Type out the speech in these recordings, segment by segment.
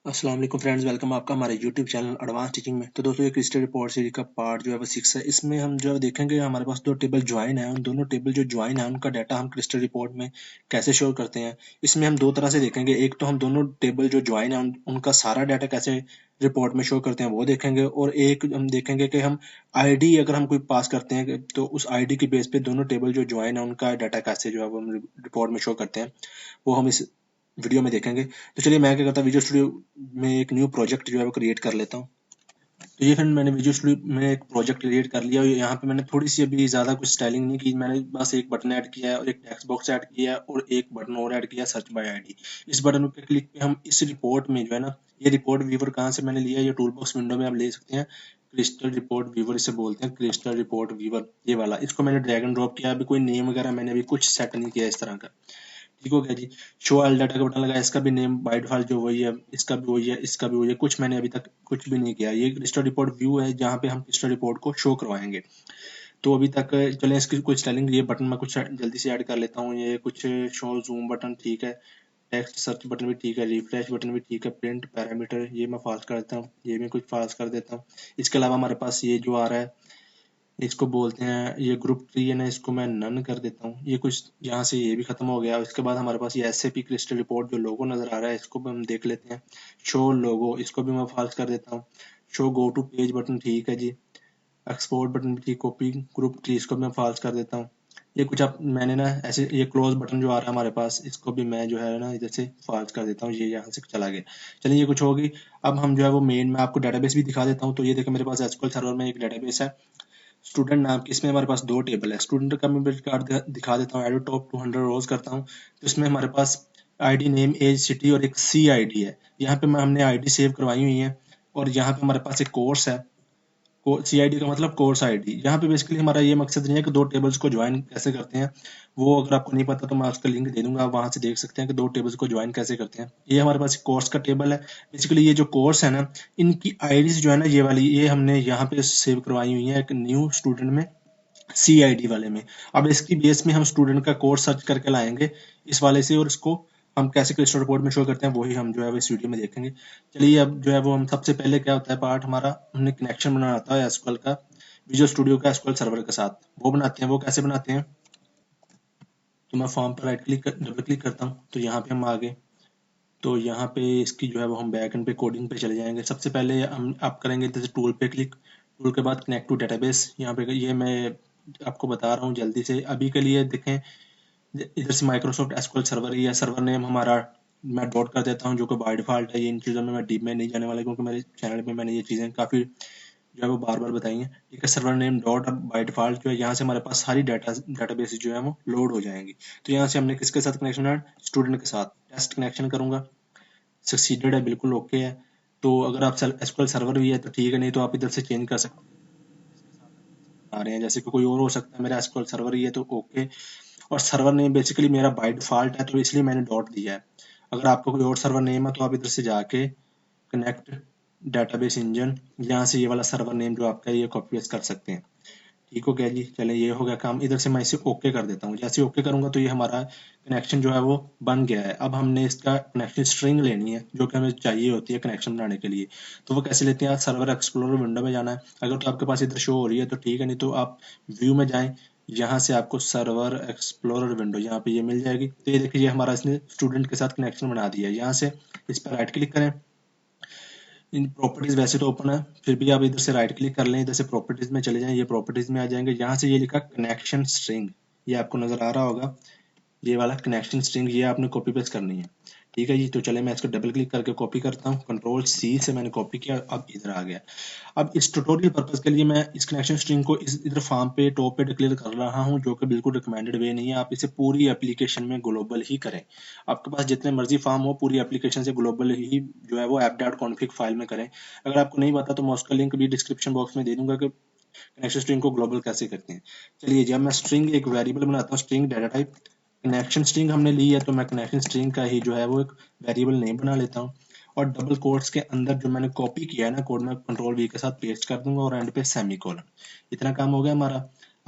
अस्सलाम वालेकुम friends, welcome आपका हमारे यूट्यूब चैनल एडवांस टीचिंग में। तो दोस्तों, ये क्रिस्टल रिपोर्ट सीरीज का पार्ट जो है वो 6 है। इसमें हम जो है देखेंगे हमारे पास दो टेबल ज्वाइन है। उन दोनों टेबल जो ज्वाइन है उनका डाटा हम क्रिस्टल रिपोर्ट में कैसे शो करते हैं। इसमें हम दो तरह से देखेंगे। एक तो हम दोनों टेबल जो ज्वाइन है उनका सारा डाटा कैसे रिपोर्ट में शो करते हैं वो देखेंगे, और एक हम देखेंगे कि हम आईडी अगर हम कोई पास करते हैं तो उस आईडी के बेस पे दोनों टेबल जो ज्वाइन है उनका डाटा कैसे जो है वो हम रिपोर्ट में शो करते हैं, वो हम इस वीडियो में देखेंगे। तो चलिए, मैं क्या करता हूँ, विजुअल स्टूडियो में एक न्यू प्रोजेक्ट जो है वो क्रिएट कर लेता हूँ। तो ये फिर मैंने विजुअल स्टूडियो में एक प्रोजेक्ट क्रिएट कर लिया, और यहाँ पे मैंने थोड़ी सी अभी ज़्यादा कुछ स्टाइलिंग नहीं की। मैंने बस एक बटन ऐड किया है और एक टेक्स्ट बॉक्स ऐड किया है और एक बटन और ऐड किया, सर्च बाय आईडी। इस बटन पे क्लिक पे हम इस रिपोर्ट में जो है ना, ये रिपोर्ट व्यूवर कहाँ से मैंने लिया, ये टूल बॉक्स विंडो में आप ले सकते हैं। क्रिस्टल रिपोर्ट व्यूवर इसे बोलते हैं, क्रिस्टल रिपोर्ट व्यूवर ये वाला। इसको मैंने ड्रैग एंड ड्रॉप किया। अभी कोई नेम वगैरह मैंने अभी कुछ सेट नहीं किया इस तरह का। ठीक हो गया जी। शो ऑल डाटा का बटन लगा, इसका भी नेम बाय डिफॉल्ट जो वही है, इसका भी वही है, इसका भी वही है। कुछ मैंने अभी तक कुछ भी नहीं किया। ये क्रिस्टल रिपोर्ट व्यू है जहाँ पे हम क्रिस्टल रिपोर्ट को शो करवाएंगे। तो अभी तक चलें इसकी कुछ स्टाइलिंग, ये बटन मैं कुछ जल्दी से ऐड कर लेता हूँ। ये कुछ शो जूम बटन ठीक है, टेक्स्ट सर्च बटन भी ठीक है, रिफ्रेश बटन भी ठीक है, प्रिंट पैरामीटर ये मैं फास्ट कर देता हूँ, ये भी कुछ फास्ट कर देता हूँ। इसके अलावा हमारे पास ये जो आ रहा है, इसको बोलते हैं, ये ग्रुप ट्री है ना, इसको मैं नन कर देता हूँ। ये कुछ यहाँ से ये भी खत्म हो गया। इसके बाद हमारे पास ये एसएपी क्रिस्टल रिपोर्ट जो लोगो नजर आ रहा है, इसको भी हम देख लेते हैं। शो लोगो, इसको भी मैं फाल्स कर देता हूँ। Show go to page button ठीक है जी। एक्सपोर्ट बटन भी ठीक, कॉपी ग्रुप ट्री इसको भी मैं फाल्स कर देता हूँ। ये कुछ आप मैंने ना ऐसे, ये क्लोज बटन जो आ रहा है हमारे पास, इसको भी मैं जो है ना इधर से फाल्स कर देता हूँ। ये यहाँ से चला गया। चलिए, ये कुछ होगी। अब हम जो है वो मेन में आपको डेटाबेस भी दिखा देता हूँ। तो ये देखो, मेरे पास एसक्यूएल सर्वर में एक डेटाबेस है स्टूडेंट नाम की। इसमें हमारे पास दो टेबल है। स्टूडेंट का मैं कार्ड दिखा देता हूँ। एडिट टॉप 200 रोज करता हूँ। तो इसमें हमारे पास आईडी, नेम, एज, सिटी और एक सी आईडी है। यहाँ पे मैं हमने आईडी सेव करवाई हुई है। और यहाँ पे हमारे पास एक कोर्स है। सीआईडी का मतलब कोर्स आईडी। यहाँ पे बेसिकली हमारा ये मकसद नहीं है कि दो टेबल्स को ज्वाइन कैसे करते हैं। वो अगर आपको नहीं पता तो मैं उसका लिंक दे दूंगा, आप वहां से देख सकते हैं कि दो टेबल्स को ज्वाइन कैसे करते हैं। ये हमारे पास कोर्स का टेबल है। बेसिकली ये जो कोर्स है ना, इनकी आईडीज जो है ना, ये वाली ये हमने यहाँ पे सेव करवाई हुई है एक न्यू स्टूडेंट में, सी आई डी वाले में। अब इसकी बेस में हम स्टूडेंट का कोर्स सर्च करके लाएंगे इस वाले से, और इसको हम कैसे क्रिस्टल रिपोर्ट में शो करते हैं वही हम जो है वो इस वीडियो में देखेंगे। चलिए, अब जो है वो हम सबसे पहले क्या होता है पार्ट हमारा, हमने कनेक्शन बनाना होता है एसक्यूएल का, विजुअल स्टूडियो का एसक्यूएल सर्वर के साथ। वो बनाते हैं, वो कैसे बनाते हैं। तो मैं फॉर्म पर राइट क्लिक डबल क्लिक करता हूँ, तो यहाँ पे हम आ गए। तो यहाँ पे इसकी जो है वो हम बैक एंड पे कोडिंग पे चले जाएंगे। सबसे पहले हम आप करेंगे जैसे टूल पे क्लिक, टूल के बाद कनेक्ट टू डेटाबेस। यहाँ पे ये मैं आपको बता रहा हूँ जल्दी से अभी के लिए देखें। इधर से माइक्रोसॉफ्ट एसक्यूएल सर्वर या सर्वर नेम हमारा मैं डॉट कर देता हूँ, जो कि बाय डिफॉल्ट है। ये इन चीज़ों में मैं डीप में नहीं जाने वाला, क्योंकि मेरे चैनल पे मैंने ये चीज़ें काफ़ी जो है वो बार बार बताई हैं। ठीक है, सर्वर नेम डॉट, अब बाय डिफॉल्ट जो है यहाँ से हमारे पास सारी डेटाबेस जो है वो लोड हो जाएंगी। तो यहाँ से हमने किसके साथ कनेक्शन है, स्टूडेंट के साथ टेस्ट कनेक्शन करूंगा। सक्सीडेड है, बिल्कुल ओके है। तो अगर आप एसक्यूएल सर्वर भी है तो ठीक है, नहीं तो आप इधर से चेंज कर सकते हैं आ रहे हैं। जैसे कि कोई और हो सकता है, मेरा एसक्यूएल सर्वर ही है तो ओके। और सर्वर नेम बेसिकली मेरा बाय डिफॉल्ट है, तो इसलिए मैंने डॉट दिया है। अगर आपका कोई और सर्वर नेम है तो आप इधर से जाके कनेक्ट डेटाबेस इंजन, यहाँ से ये वाला सर्वर नेम जो आपका है ये कॉपी पेस्ट कर सकते हैं। ठीक हो गया जी। चले, ये हो गया काम। इधर से मैं इसे ओके कर देता हूँ। जैसे ओके करूंगा तो ये हमारा कनेक्शन जो है वो बन गया है। अब हमने इसका कनेक्शन स्ट्रिंग लेनी है, जो कि हमें चाहिए होती है कनेक्शन बनाने के लिए। तो वो कैसे लेते हैं, आप सर्वर एक्सप्लोरर विंडो में जाना है। अगर तो आपके पास इधर शो हो रही है तो ठीक है, नहीं तो आप व्यू में जाएं। यहाँ से आपको सर्वर एक्सप्लोरर विंडो यहाँ पे ये मिल जाएगी। तो ये देखिए, ये हमारा इसने स्टूडेंट के साथ कनेक्शन बना दिया है। यहाँ से इस पर राइट क्लिक करें। इन प्रॉपर्टीज वैसे तो ओपन है, फिर भी आप इधर से राइट क्लिक कर लें, इधर से प्रॉपर्टीज में चले जाएं। ये प्रॉपर्टीज में आ जाएंगे। यहाँ से ये लिखा कनेक्शन स्ट्रिंग, ये आपको नजर आ रहा होगा। ये वाला कनेक्शन स्ट्रिंग ये आपने कॉपी पेस्ट करनी है। ठीक है जी। तो चले, मैं इसको डबल क्लिक करके कॉपी करता हूँ। कंट्रोल सी से मैंने कॉपी किया, अब इधर आ गया। अब इस ट्यूटोरियल पर्पज के लिए मैं इस कनेक्शन स्ट्रिंग को इस इधर फॉर्म पे टॉप पे डिक्लेयर कर रहा हूँ, जो कि बिल्कुल रिकमेंडेड वे नहीं है। आप इसे पूरी एप्लीकेशन में ग्लोबल ही करें। आपके पास जितने मर्जी फॉर्म हो, पूरी एप्लीकेशन से ग्लोबल ही जो है वो app.config फाइल में करें। अगर आपको नहीं पता तो मैं उसका लिंक भी डिस्क्रिप्शन बॉक्स में दे दूंगा कि कनेक्शन स्ट्रिंग को ग्लोबल कैसे करते हैं। चलिए, जब मैं स्ट्रिंग एक वेरिएबल बनाता हूँ, string data type, connection string हमने ली है तो मैं कनेक्शन स्ट्रिंग का ही जो है वो एक वेरिएबल नेम बना लेता हूँ। और डबल कोट्स के अंदर जो मैंने कॉपी किया है ना कोड, में कंट्रोल वी के साथ पेस्ट कर दूंगा और एंड पे सेमी कोलन। इतना काम हो गया हमारा।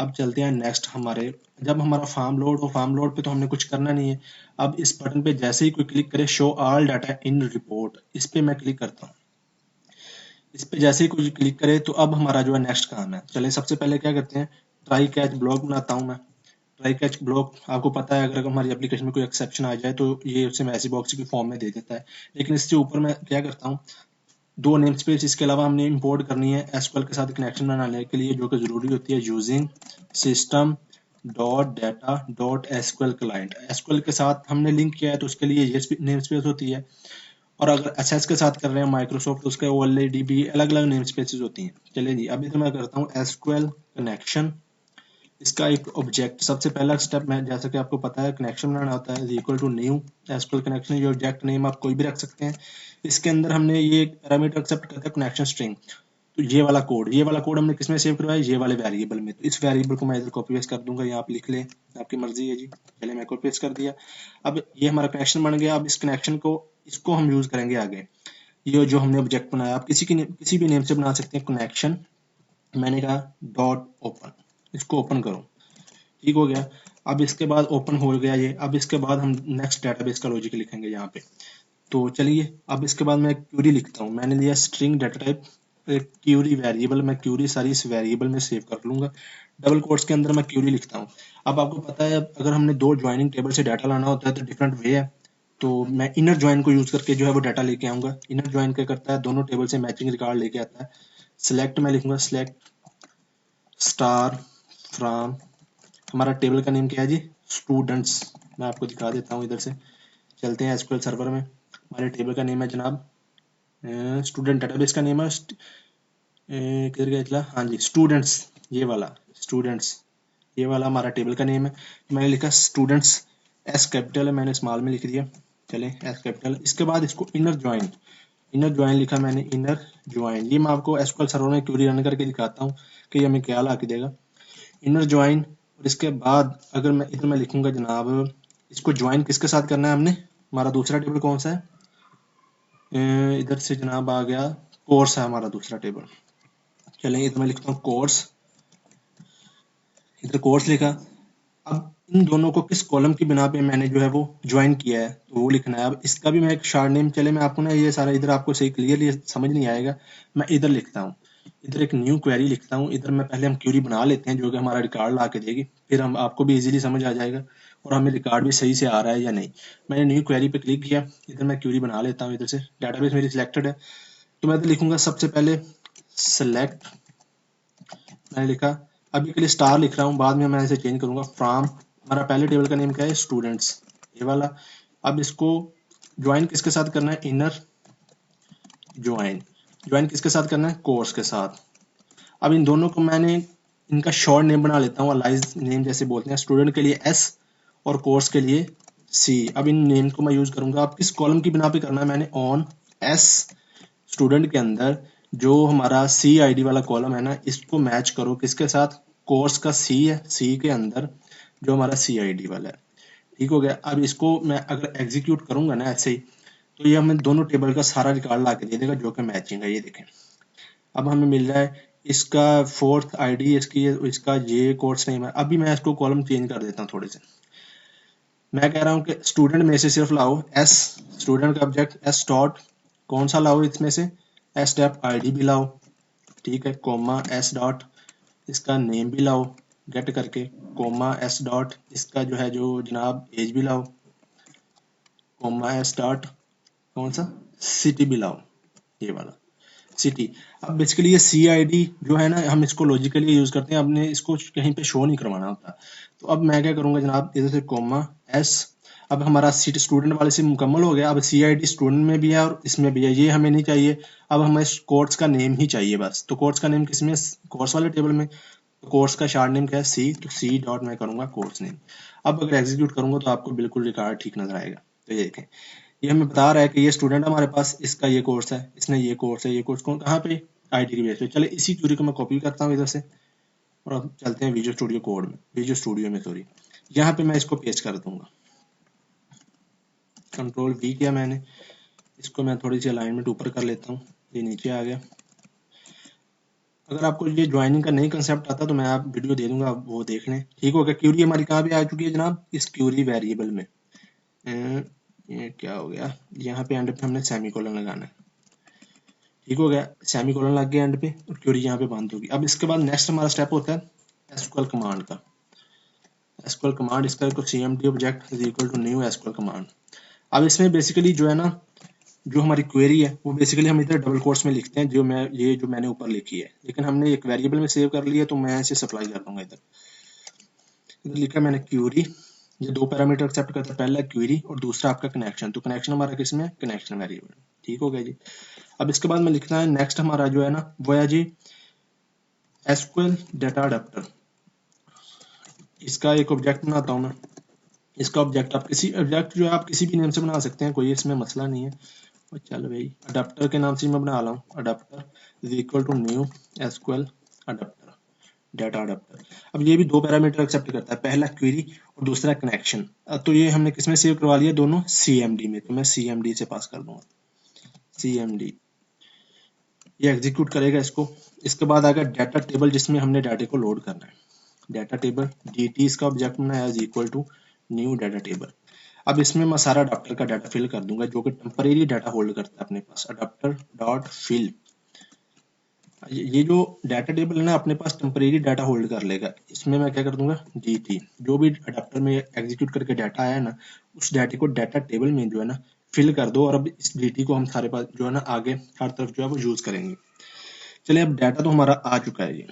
अब चलते हैं नेक्स्ट हमारे, जब हमारा फार्म लोड हो, फार्म लोड पे तो हमने कुछ करना नहीं है। अब इस बटन पे जैसे ही कोई क्लिक करे, show all data in report, इस पे मैं क्लिक करता हूँ। इस पे जैसे ही कोई क्लिक करे तो अब हमारा जो है नेक्स्ट काम है। चलिए सबसे पहले क्या करते हैं, ट्राई कैच ब्लॉक बनाता हूँ मैं। ट्राई कैच ब्लॉक आपको पता है, अगर हमारी एप्लीकेशन में कोई एक्सेप्शन आ जाए तो ये उसे मैसेज बॉक्स की फॉर्म में दे देता है। लेकिन इससे ऊपर मैं क्या करता हूँ, दो नेम स्पेस इसके अलावा हमने इंपोर्ट करनी है एसक्यूएल के साथ कनेक्शन बनाने के लिए, जो कि जरूरी होती है using system dot data dot SQL client. SQL के साथ हमने लिंक किया है तो उसके लिए ये नेम स्पेस होती है, और अगर एसएस के साथ कर रहे हैं माइक्रोसॉफ्ट तो उसके ओएलडी भी अलग अलग नेम स्पेसेस होती हैं। चलिए जी, अभी तो मैं करता हूँ एसक्यूएल कनेक्शन, इसका एक ऑब्जेक्ट। सबसे पहला स्टेप मैं, जैसा कि आपको पता है, कनेक्शन बनाना होता है, equal to new SQL connection. ये ऑब्जेक्ट नेम आप कोई भी रख सकते हैं। इसके अंदर हमने ये पैरामीटर एक्सेप्ट करता है कनेक्शन स्ट्रिंग। तो ये वाला कोड हमने किसमें सेव करवाया, ये वाले वेरिएबल में। तो इस वेरिएबल को मैं इधर कॉपी पेस्ट कर दूंगा, यहाँ आप लिख लें, आपकी मर्जी है जी। चलिए मैं कॉपी पेस्ट कर दिया। अब ये हमारा कनेक्शन बन गया। अब इस कनेक्शन को, इसको हम यूज करेंगे आगे। ये जो हमने ऑब्जेक्ट बनाया, आप किसी भी नेम से बना सकते हैं कनेक्शन। मैंने कहा डॉट ओपन, इसको ओपन करो, ठीक हो गया। अब इसके बाद ओपन हो गया ये। अब इसके बाद हम नेक्स्ट डेटाबेस का लॉजिक लिखेंगे यहाँ पे। तो चलिए, अब इसके बाद मैं क्यूरी लिखता हूँ। मैंने लिया string data type query variable, मैं क्यूरी सारी इस वेरिएबल में सेव कर लूंगा। डबल कोट्स के अंदर मैं क्यूरी लिखता हूँ। अब आपको पता है, अगर हमने दो ज्वाइनिंग टेबल से डाटा लाना होता है तो डिफरेंट वे है। तो मैं इनर ज्वाइन को यूज करके जो है वो डाटा लेके आऊंगा। इनर ज्वाइन क्या करता है, दोनों टेबल से मैचिंग रिकॉर्ड लेके आता है। सिलेक्ट मैं लिखूंगा सिलेक्ट स्टार फ्रॉम, हमारा टेबल का नेम क्या है जी, स्टूडेंट्स। मैं आपको दिखा देता हूँ, इधर से चलते हैं एसक्यूएल सर्वर में। हमारे टेबल का नेम है जनाब, स्टूडेंट डेटाबेस का नेम है किधर गया चला, हाँ जी, स्टूडेंट्स। ये वाला स्टूडेंट्स, ये वाला हमारा टेबल का नेम है। मैंने लिखा स्टूडेंट्स, एस कैपिटल है, मैंने स्मॉल में लिख दिया। चले एस कैपिटल। इसके बाद इसको इनर ज्वाइन, इनर ज्वाइन लिखा मैंने, इनर ज्वाइन। ये मैं आपको एसक्यूएल सर्वर में क्वेरी रन करके दिखाता हूँ कि ये हमें क्या ला के देगा। इनर ज्वाइन, और इसके बाद अगर मैं इधर मैं लिखूंगा जनाब, इसको ज्वाइन किसके साथ करना है हमने, हमारा दूसरा टेबल कौन सा है, इधर से जनाब आ गया, कोर्स है हमारा दूसरा टेबल। चलें, इधर मैं लिखता हूँ कोर्स, इधर कोर्स लिखा। अब इन दोनों को किस कॉलम की बिना पे मैंने जो है वो ज्वाइन किया है तो वो लिखना है। अब इसका भी मैं एक शार्ट नेम, चले मैं आपको ना ये सारा इधर आपको सही क्लियरली समझ नहीं आएगा, मैं इधर लिखता हूँ। इधर एक न्यू क्वेरी लिखता हूँ। इधर मैं पहले हम क्वेरी बना लेते हैं जो कि हमारा रिकॉर्ड ला के देगी, फिर हम आपको भी इजीली समझ आ जाएगा और हमें रिकॉर्ड भी सही से आ रहा है या नहीं। मैंने न्यू क्वेरी पे क्लिक किया, इधर मैं क्वेरी बना लेता हूँ। इधर से डेटाबेस मेरी सिलेक्टेड है, तो मैं इधर लिखूंगा सबसे पहले सेलेक्ट, मैंने लिखा। अभी के लिए स्टार लिख रहा हूँ, बाद में मैं इसे चेंज करूंगा। फ्रॉम, हमारा पहले टेबल का नेम क्या है, स्टूडेंट्स, ये वाला। अब इसको ज्वाइन किसके साथ करना है, इनर ज्वाइन। ज्वाइन किसके साथ करना है, कोर्स के साथ। अब इन दोनों को मैंने, इनका शॉर्ट नेम बना लेता हूँ, अलाइज नेम जैसे बोलते हैं। स्टूडेंट के लिए एस और कोर्स के लिए सी। अब इन नेम को मैं यूज करूंगा। अब किस कॉलम की बिना पे करना है, मैंने ऑन एस स्टूडेंट के अंदर जो हमारा सी आईडी वाला कॉलम है ना, इसको मैच करो किसके साथ, कोर्स का सी है, सी के अंदर जो हमारा सी आईडी वाला है। ठीक हो गया। अब इसको मैं अगर एग्जीक्यूट करूंगा ना ऐसे ही, तो ये हमें दोनों टेबल का सारा रिकॉर्ड ला के दे देगा जो कि मैचिंग है। ये देखें, अब हमें मिल रहा है इसका फोर्थ आईडी, इसका ये कोर्स नेम है। अभी मैं इसको कॉलम चेंज कर देता हूँ थोड़े से। मैं कह रहा हूँ कि स्टूडेंट में से सिर्फ लाओ एस, स्टूडेंट का ऑब्जेक्ट एस डॉट, कौन सा लाओ इसमें से, एस डॉट आईडी भी लाओ, ठीक है, कोमा एस डॉट इसका नेम भी लाओ गेट करके, कोमा एस डॉट इसका जो है जो जनाब एज भी लाओ, कोमा एस डॉट कौन सा सिटी भी लाओ, ये वाला सिटी। अब बेसिकली ये सी आई डी जो है ना, हम इसको लॉजिकली यूज करते हैं, हमने इसको कहीं पे शो नहीं करवाना होता। तो अब मैं क्या करूंगा जनाब, इधर से कोमा एस। अब हमारा सीट स्टूडेंट वाले से मुकम्मल हो गया। अब सी आई डी स्टूडेंट में भी है और इसमें भी है, ये हमें नहीं चाहिए। अब हमें कोर्स का नेम ही चाहिए बस। तो कोर्स का नेम किसमें, कोर्स वाले टेबल में। तो कोर्स का शार्ट नेम क्या है, सी, तो सी डॉट मैं करूंगा कोर्स नेम। अब अगर एग्जीक्यूट करूंगा तो आपको बिल्कुल रिकॉर्ड ठीक नजर आएगा। तो ये देखें, ये हमें बता रहा है कि ये स्टूडेंट हमारे पास, इसका ये कोर्स है, इसने ये कोर्स है, ये कोर्स कौन कहाँ पे, आईटी की बेस पे। चले इसी क्यूरी को मैं कॉपी करता हूँ इधर से, और अब चलते हैं विजुअल स्टूडियो कोड में, विजुअल स्टूडियो में सॉरी, यहाँ पे मैं इसको पेस्ट कर दूंगा। कंट्रोल वी किया मैंने, इसको मैं थोड़ी सी अलाइनमेंट ऊपर कर लेता हूँ, ये नीचे आ गया। अगर आपको ये ज्वाइनिंग का नहीं कंसेप्ट आता तो मैं आप वीडियो दे दूंगा, आप वो देख लें। ठीक हो गया। क्यूरी हमारी कहाँ पे आ चुकी है जनाब, इस क्यूरी वेरिएबल में। ये क्या हो गया, यहाँ पे एंड पे हमने सेमी कोलन लगाना है। ठीक हो गया, सेमी कोलन लग गया एंड पे, और क्यूरी यहाँ पे बंद होगी। अब इसके बाद नेक्स्ट हमारा स्टेप होता है एसक्यूएल कमांड का। एसक्यूएल कमांड इसका cmd object is equal to new SQL command. अब इसमें बेसिकली जो है ना, जो हमारी क्वेरी है वो बेसिकली हम इधर डबल कोट्स में लिखते हैं, जो मैंने ऊपर लिखी है, लेकिन हमने एक वेरिएबल में सेव कर लिया, तो मैं इसे सप्लाई कर दूंगा। इधर लिखा मैंने क्यूरी, ये दो पैरामीटर एक्सेप्ट करता है, पहला क्यूरी और दूसरा आपका कनेक्शन। तो कनेक्शन हमारा किसमें, कनेक्शन वेरिएबल। ठीक हो गया जी। अब इसके बाद में लिखना है नेक्स्ट हमारा जो है ना वो है जी एसक्यूएल डाटा अडेप्टर। इसका एक ऑब्जेक्ट बनाता हूँ मैं। इसका ऑब्जेक्ट आप किसी ऑब्जेक्ट जो है आप किसी भी नेम से बना सकते हैं, कोई इसमें मसला नहीं है। और चलो भाई अडेप्टर के नाम से मैं बना रहा हूँ, adapter is equal to new SQL adapter, data adapter. अब ये भी दो पैरामीटर एक्सेप्ट करता है, पहला क्वेरी और दूसरा कनेक्शन। तो ये हमने किसमें सेव करवा लिया, दोनों सीएमडी में, तो मैं सीएमडी से पास कर दूंगा, सीएमडी। ये एग्जीक्यूट करेगा इसको। इसके बाद आएगा डाटा टेबल, जिसमें हमने डाटा को लोड करना है। डाटा टेबल dt इसका ऑब्जेक्ट बनाया is equal to new data table. अब इसमें मैं सारा अडाप्टर का डाटा फिल कर दूंगा, जो कि टेम्परेरी डाटा होल्ड करता है अपने पास, अडाप्टर डॉट फिल। ये जो डाटा टेबल है ना अपने पास टेम्परेरी डाटा होल्ड कर लेगा। इसमें मैं क्या कर दूंगा, dt, जो भी अडाप्टर में एग्जीक्यूट करके डाटा आया ना, उस डाटा को डाटा टेबल में जो है ना फिल कर दो, और अब इस dt को हम सारे पास जो है ना आगे हर तरफ जो है वो यूज करेंगे। चलिए अब डाटा तो हमारा आ चुका है ये।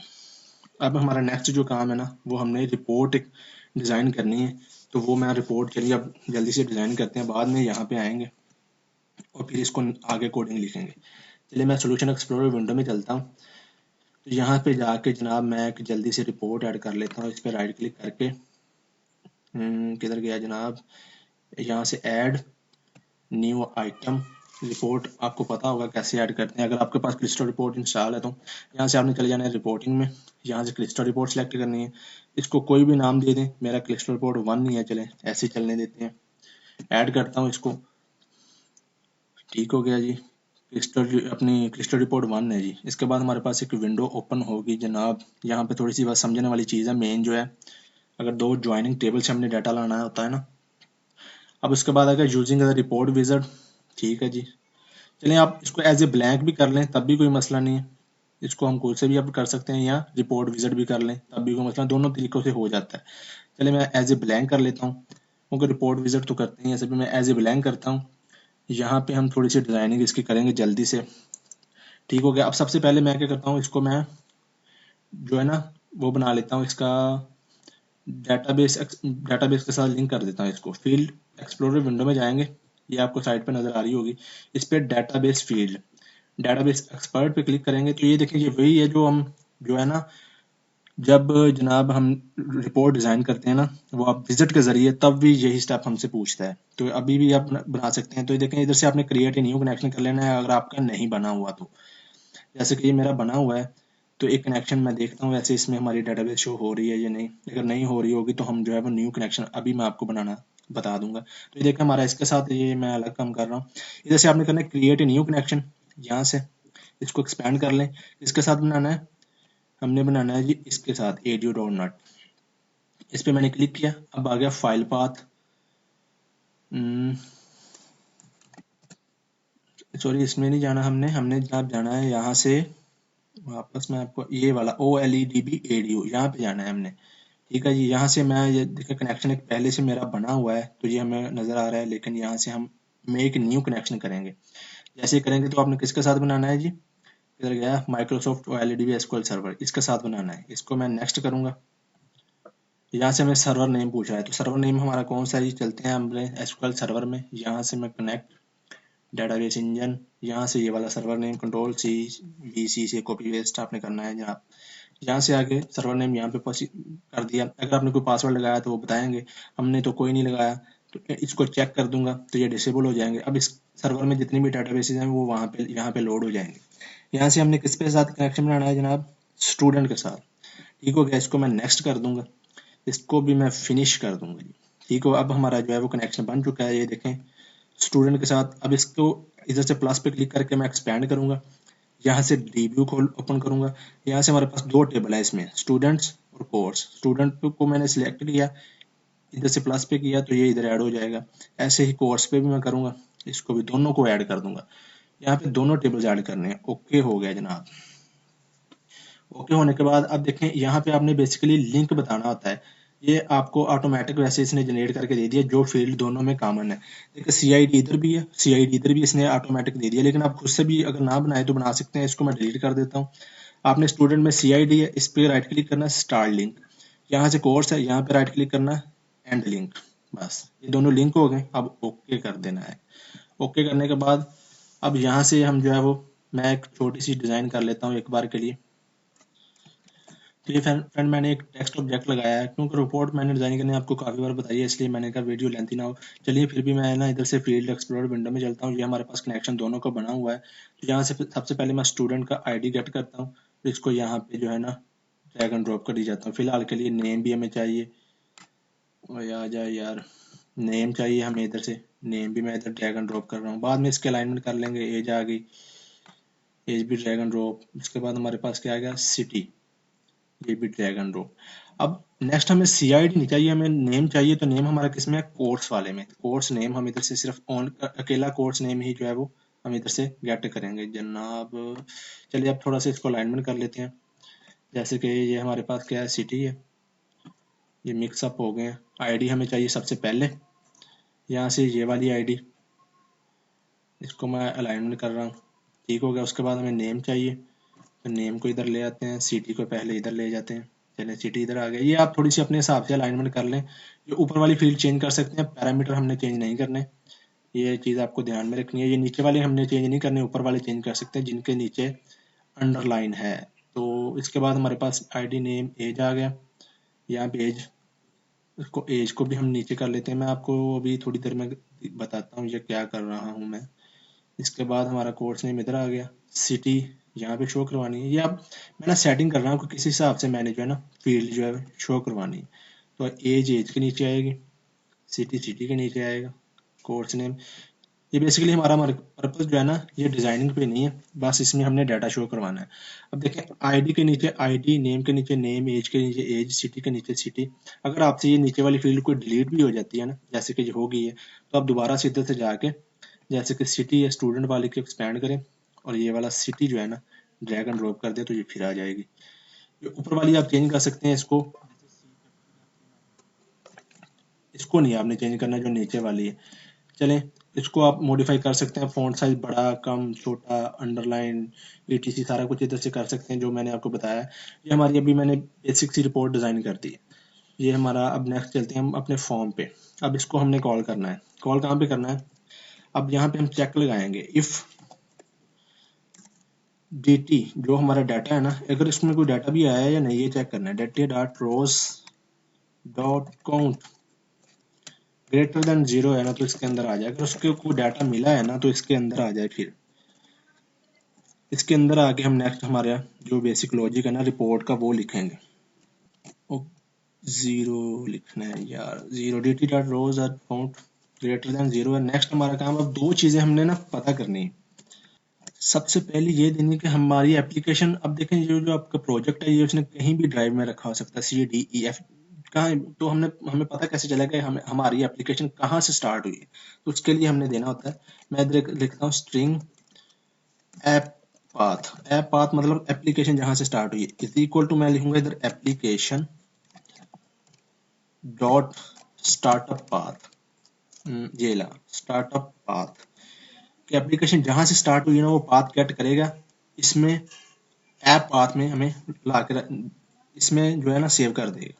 अब हमारा नेक्स्ट जो काम है ना, वो हमने रिपोर्ट डिज़ाइन करनी है। तो वो मैं रिपोर्ट, चलिए अब जल्दी से डिज़ाइन करते हैं, बाद में यहाँ पे आएंगे और फिर इसको आगे कोडिंग लिखेंगे। चलिए मैं सोल्यूशन एक्सप्लोरर विंडो में चलता हूँ। तो यहाँ पे जाके जनाब मैं एक जल्दी से रिपोर्ट ऐड कर लेता हूँ। इस पर राइट क्लिक करके किधर गया जनाब, यहाँ से ऐड न्यू आइटम रिपोर्ट। आपको पता होगा कैसे ऐड करते हैं, अगर आपके पास क्रिस्टल रिपोर्ट इंस्टॉल है तो यहाँ से आपने चले जाना है रिपोर्टिंग में, यहाँ से क्रिस्टल रिपोर्ट सेलेक्ट करनी है। इसको कोई भी नाम दे दें, मेरा क्रिस्टल रिपोर्ट 1 नहीं है, चले ऐसे चलने देते हैं। ऐड करता हूँ इसको। ठीक हो गया जी, अपनी क्रिस्टल रिपोर्ट 1 है जी। इसके बाद हमारे पास एक विंडो ओपन होगी जनाब। यहाँ पे थोड़ी सी बात समझने वाली चीज़ है, मेन जो है, अगर दो ज्वाइनिंग टेबल से हमने डाटा लाना होता है ना। अब उसके बाद अगर यूजिंग द रिपोर्ट विजर्ड, ठीक है जी। चलिए आप इसको एज ए ब्लैंक भी कर लें, तब भी कोई मसला नहीं है। इसको हम कोड से भी अब कर सकते हैं, या रिपोर्ट विजिट भी कर लें, तब भी कोई मसला, दोनों तरीकों से हो जाता है। चलिए मैं एज ए ब्लैंक कर लेता हूँ, क्योंकि रिपोर्ट विजिट तो करते हैं, ऐसे भी मैं एज ए ब्लैंक करता हूँ। यहाँ पे हम थोड़ी सी डिज़ाइनिंग इसकी करेंगे जल्दी से। ठीक हो गया। अब सबसे पहले मैं क्या करता हूँ, इसको मैं जो है ना वो बना लेता हूँ, इसका डाटाबेस के साथ लिंक कर देता हूँ इसको। फील्ड एक्सप्लोरर विंडो में जाएंगे, ये आपको साइड पे नज़र आ रही होगी, इस पर डाटाबेस फील्ड, डाटाबेस एक्सपर्ट पे क्लिक करेंगे तो ये देखिए, ये वही है जो हम जो है ना जब जनाब हम रिपोर्ट डिज़ाइन करते हैं ना, वो आप विजिट के ज़रिए, तब भी यही स्टेप हमसे पूछता है। तो अभी भी आप बना सकते हैं। तो ये देखें, इधर से आपने क्रिएट ए न्यू कनेक्शन कर लेना है, अगर आपका नहीं बना हुआ तो। जैसे कि ये मेरा बना हुआ है, तो एक कनेक्शन मैं देखता हूँ वैसे इसमें हमारी डेटाबेस शो हो रही है या नहीं। अगर नहीं हो रही होगी तो हम जो है वो न्यू कनेक्शन अभी मैं आपको बनाना बता दूंगा। तो ये देखिए हमारा इसके साथ, ये मैं अलग काम कर रहा हूँ। इधर से आपने करना है क्रिएट ए न्यू कनेक्शन, यहाँ से इसको एक्सपेंड कर लें। इसके साथ बनाना है, हमने बनाना है जी इसके साथ एडियो डॉट नट। इस पर मैंने क्लिक किया, अब आ गया फाइल पाथ। सॉरी इसमें नहीं जाना, हमने जनाब जाना है यहाँ से वापस, मैं आपको ये वाला OLEDB ADU यहाँ पे जाना है हमने। ठीक है जी, यहाँ से मैं ये देखिए कनेक्शन एक पहले से मेरा बना हुआ है, तो ये हमें नज़र आ रहा है, लेकिन यहाँ से हम मेक न्यू कनेक्शन करेंगे। जैसे करेंगे तो आपने किसके साथ बनाना है जी, इधर गया माइक्रोसॉफ्ट OLEDB SQL सर्वर, इसके साथ बनाना है। इसको मैं नेक्स्ट करूँगा। यहाँ से हमें सर्वर नेम पूछा है, तो सर्वर नेम हमारा कौन सा है जी, चलते हैं हमने SQL सर्वर में। यहाँ से मैं कनेक्ट डेटाबेस इंजन, यहाँ से ये वाला सर्वर नेम Ctrl+C VC से कॉपी पेस्ट आपने करना है जनाब। यहाँ से आगे सर्वर नेम यहाँ पे कर दिया। अगर आपने कोई पासवर्ड लगाया तो वो बताएंगे, हमने तो कोई नहीं लगाया, तो इसको चेक कर दूंगा तो ये डिसेबल हो जाएंगे। अब इस सर्वर में जितनी भी डेटाबेसेस हैं वो वहाँ पे यहाँ पे लोड हो जाएंगे। यहाँ से हमने किस पे साथ कनेक्शन बनाना है जनाब, स्टूडेंट के साथ। ठीक हो गया, इसको मैं नेक्स्ट कर दूंगा, इसको भी मैं फिनिश कर दूंगा जी। ठीक हो, अब हमारा जो है वो कनेक्शन बन चुका है, ये देखें स्टूडेंट के साथ। अब इसको इधर से प्लस पे क्लिक करके मैं एक्सपेंड करूंगा, यहाँ से DView खोल ओपन करूंगा। यहाँ से हमारे पास दो टेबल है इसमें, स्टूडेंट्स और कोर्स। स्टूडेंट को मैंने सिलेक्ट किया, इधर से प्लस पे किया तो ये इधर ऐड हो जाएगा। ऐसे ही कोर्स पे भी मैं करूंगा, इसको भी दोनों को ऐड कर दूंगा। यहाँ पे दोनों टेबल्स ऐड करने हैं। ओके हो गया जनाब। ओके होने के बाद अब देखें, यहाँ पे आपने बेसिकली लिंक बताना होता है। ये आपको ऑटोमेटिक वैसे इसने जनरेट करके दे दिया, जो फील्ड दोनों में कॉमन है। देखिए CID इधर भी है, CID इधर भी इसने ऑटोमेटिक दे दिया, लेकिन आप खुद से भी अगर ना बनाए तो बना सकते हैं। इसको मैं डिलीट कर देता हूँ। आपने स्टूडेंट में CID है, इस पर राइट क्लिक करना है, स्टार्ट लिंक। यहाँ से कोर्स है, यहाँ पे राइट क्लिक करना है, एंड लिंक। बस ये दोनों लिंक हो गए। अब ओके कर देना है। ओके करने के बाद अब यहाँ से हम जो है वो, मैं एक छोटी सी डिज़ाइन कर लेता हूँ एक बार के लिए। तो ये फ्रेंड मैंने एक टेक्स्ट ऑब्जेक्ट लगाया है, क्योंकि रिपोर्ट मैंने डिजाइन करने आपको काफ़ी बार बताई है, इसलिए मैंने कहा वीडियो लेंथी ना हो। चलिए फिर भी मैं ना इधर से फील्ड एक्सप्लोरर विंडो में चलता हूँ। ये हमारे पास कनेक्शन दोनों का बना हुआ है। तो यहाँ से सबसे पहले मैं स्टूडेंट का ID गेट करता हूँ, तो इसको यहाँ पे जो है ना ड्रैग एंड ड्रॉप कर दी जाता हूँ। फिलहाल के लिए नेम भी हमें चाहिए, और आ जाए यार, नेम चाहिए हमें इधर से। नेम भी मैं इधर ड्रैग एंड ड्रॉप कर रहा हूँ, बाद में इसके अलाइनमेंट कर लेंगे। एज आ गई, एज भी ड्रैग एंड ड्रॉप। उसके बाद हमारे पास क्या आ गया, सिटी, ये भी ड्रैग एंड ड्रॉप। अब नेक्स्ट हमें CID नहीं चाहिए, हमें नेम चाहिए। तो नेम हमारा किस में है, कोर्स वाले में। कोर्स नेम हम इधर से सिर्फ अकेला कोर्स नेम ही जो है वो हम इधर से गेट करेंगे जनाब। चलिए अब थोड़ा सा इसको अलाइनमेंट कर लेते हैं। जैसे कि ये हमारे पास क्या है, सिटी है, ये मिक्सअप हो गए हैं। ID हमें चाहिए सबसे पहले, यहाँ से ये वाली ID, इसको मैं अलाइनमेंट कर रहा हूँ। ठीक हो गया। उसके बाद हमें नेम चाहिए, तो नेम को इधर ले आते हैं, सिटी को पहले इधर ले जाते हैं। चलिए सिटी इधर आ गया। ये आप थोड़ी सी अपने हिसाब से अलाइनमेंट कर लें। ये ऊपर वाली फील्ड चेंज कर सकते हैं, पैरामीटर हमने चेंज नहीं करने, ये चीज़ आपको ध्यान में रखनी है। ये नीचे वाले हमने चेंज नहीं करने, ऊपर वाले चेंज कर सकते हैं जिनके नीचे अंडरलाइन है। तो इसके बाद हमारे पास ID नेम एज आ गया। यहाँ पे एज, इसको एज को भी हम नीचे कर लेते हैं। मैं आपको अभी थोड़ी देर में बताता हूँ ये क्या कर रहा हूँ मैं। इसके बाद हमारा कोर्स नेम इधर आ गया, सिटी यहाँ पे शो करवानी है। ये अब मैं ना सेटिंग कर रहा हूँ कि किस हिसाब से मैंने जो है ना फील्ड जो है शो करवानी है। तो एज एज के नीचे आएगी, सिटी सिटी के नीचे आएगा, कोर्स नेम। ये बेसिकली हमारा पर्पस जो है ना, ये डिजाइनिंग पे नहीं है, बस इसमें हमने डाटा शो करवाना है। अब देखें, ID के नीचे ID, नेम के नीचे नेम, एज के नीचे एज, सिटी के नीचे सिटी। अगर आपसे ये नीचे वाली फील्ड कोई डिलीट भी हो जाती है ना, जैसे कि हो गई है, तो आप दोबारा से इधर से जाके, जैसे कि सिटी है स्टूडेंट वाले की एक्सपेंड करें, और ये वाला सिटी जो है ना ड्रैग एंड ड्रॉप कर दे, तो ये फिर आ जाएगी। ये ऊपर वाली आप चेंज कर सकते हैं, इसको नहीं आपने चेंज करना, जो नीचे वाली है। चलें, इसको आप मॉडिफाई कर सकते हैं, फ़ॉन्ट साइज बड़ा कम छोटा, अंडरलाइन, ETC सारा कुछ इधर से कर सकते हैं जो मैंने आपको बताया। ये हमारी अभी मैंने बेसिक सी रिपोर्ट डिज़ाइन कर दी है। ये हमारा, अब नेक्स्ट चलते हैं हम अपने फॉर्म पे। अब इसको हमने कॉल करना है। कॉल कहाँ पे करना है, अब यहाँ पे हम चेक लगाएंगे, इफ़ DT जो हमारा डाटा है ना, अगर इसमें कोई डाटा भी आया है या नहीं, ये चेक करना है। डाटा डॉट रोज डॉट काउंट ग्रेटर देन 0 है ना, तो इसके अंदर आ जाए। अगर उसके कोई डाटा मिला है ना, तो इसके अंदर आ जाए। फिर इसके अंदर आके हम नेक्स्ट हमारा जो बेसिक लॉजिक है ना रिपोर्ट का, वो लिखेंगे। ओ 0 लिखना है यार, 0 DT डॉट रोज डॉट काउंट ग्रेटर देन 0 है। नेक्स्ट हमारा काम, अब दो चीज़ें हमने ना पता करनी है। सबसे पहले ये देनी कि हमारी एप्लीकेशन, अब देखें ये जो आपका प्रोजेक्ट है, ये उसने कहीं भी ड्राइव में रखा हो सकता है, CDEF कहाँ, तो हमें पता कैसे चलेगा हमें हमारी एप्लीकेशन कहाँ से स्टार्ट हुई है। तो उसके लिए हमने देना होता है, मैं इधर लिखता हूँ string app path. App path मतलब एप्लीकेशन जहाँ से स्टार्ट हुई है, इज इक्वल टू, मैं लिखूंगा इधर एप्लीकेशन डॉट स्टार्टअप पाथ। ये ला स्टार्टअप पाथ कि एप्लीकेशन जहाँ से स्टार्ट हुई है ना, वो पाथ गेट करेगा इसमें, ऐप पाथ में हमें ला कर इसमें जो है ना सेव कर देगा।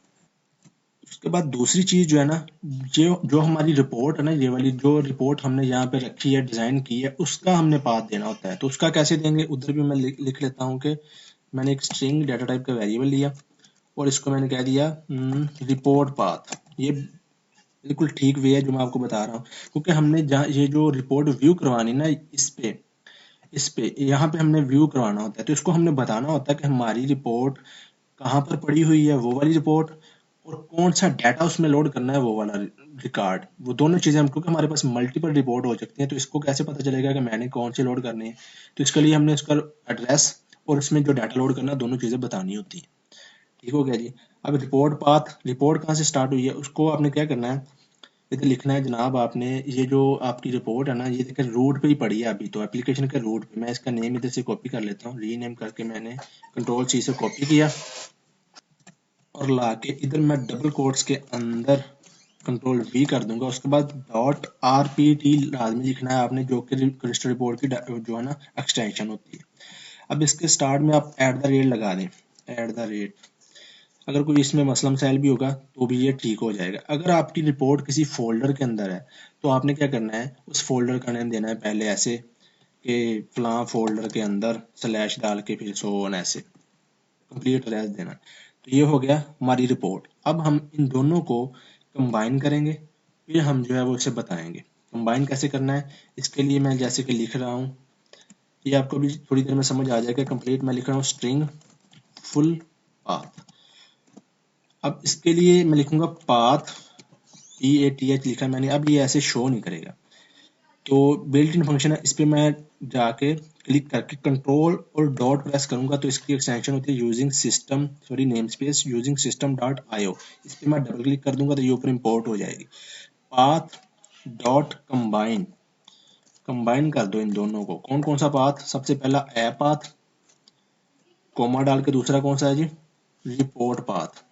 उसके बाद दूसरी चीज़ जो है ना, जो हमारी रिपोर्ट है ना, ये वाली जो रिपोर्ट हमने यहाँ पे रखी है, डिज़ाइन की है, उसका हमने पाथ देना होता है। तो उसका कैसे देंगे, उधर भी मैं लिख लेता हूँ कि मैंने एक स्ट्रिंग डाटा टाइप का वेरिएबल लिया, और इसको मैंने कह दिया रिपोर्ट पाथ। ये बिल्कुल ठीक वे है जो मैं आपको बता रहा हूँ, क्योंकि हमने जहाँ ये जो रिपोर्ट व्यू करवानी ना, इस पे यहाँ पे हमने व्यू करवाना होता है। तो इसको हमने बताना होता है कि हमारी रिपोर्ट कहाँ पर पड़ी हुई है, वो वाली रिपोर्ट, और कौन सा डाटा उसमें लोड करना है वो वाला रिकॉर्ड, वो दोनों चीज़ें हम, क्योंकि हमारे पास मल्टीपल रिपोर्ट हो सकती हैं, तो इसको कैसे पता चलेगा कि मैंने कौन सी लोड करनी है। तो इसके लिए हमने उसका एड्रेस और इसमें जो डाटा लोड करना है दोनों चीज़ें बतानी होती हैं। ठीक हो गया जी। अब रिपोर्ट पाथ, रिपोर्ट कहाँ से स्टार्ट हुई है उसको आपने क्या करना है, इधर लिखना है जनाब आपने, ये जो आपकी रिपोर्ट है ना, ये देखिए रूट पे ही पड़ी है अभी तो, एप्लीकेशन के रूट पे। मैं इसका नेम इधर से कॉपी कर लेता हूँ, रीनेम करके मैंने कंट्रोल सी से कॉपी किया और ला के इधर मैं डबल कोट्स के अंदर कंट्रोल वी कर दूंगा। उसके बाद डॉट RPT लाजमी लिखना है आपने, जो कि रजिस्टर रिपोर्ट की जो है ना एक्सटेंशन होती है। अब इसके स्टार्ट में आप @ लगा दें, @ अगर कोई इसमें मसला मसाइल भी होगा तो भी ये ठीक हो जाएगा। अगर आपकी रिपोर्ट किसी फोल्डर के अंदर है तो आपने क्या करना है, उस फोल्डर का नेम देना है पहले ऐसे कि फलां फोल्डर के अंदर स्लैश डाल के फिर सो ऑन, ऐसे कंप्लीट एड्रेस देना। तो ये हो गया हमारी रिपोर्ट। अब हम इन दोनों को कंबाइन करेंगे, फिर हम जो है वो इसे बताएंगे कंबाइन कैसे करना है। इसके लिए मैं जैसे कि लिख रहा हूँ, ये आपको भी थोड़ी देर में समझ आ जाएगा। कंप्लीट मैं लिख रहा हूँ स्ट्रिंग फुल पाथ। अब इसके लिए मैं लिखूंगा पाथ, PATH लिखा मैंने। अब ये ऐसे शो नहीं करेगा, तो बिल्ट इन फंक्शन है, इस पर मैं जाके क्लिक करके कंट्रोल और डॉट प्रेस करूंगा तो इसकी एक्सटेंशन होती है using system, sorry name space using system dot IO। इस पर मैं डबल क्लिक कर दूंगा तो ये ऊपर इंपोर्ट हो जाएगी। पाथ डॉट कंबाइन, कंबाइन कर दो इन दोनों को। कौन कौन सा पाथ, सबसे पहला ए पाथ, कोमा डाल के दूसरा कौन सा है जी, रिपोर्ट पाथ,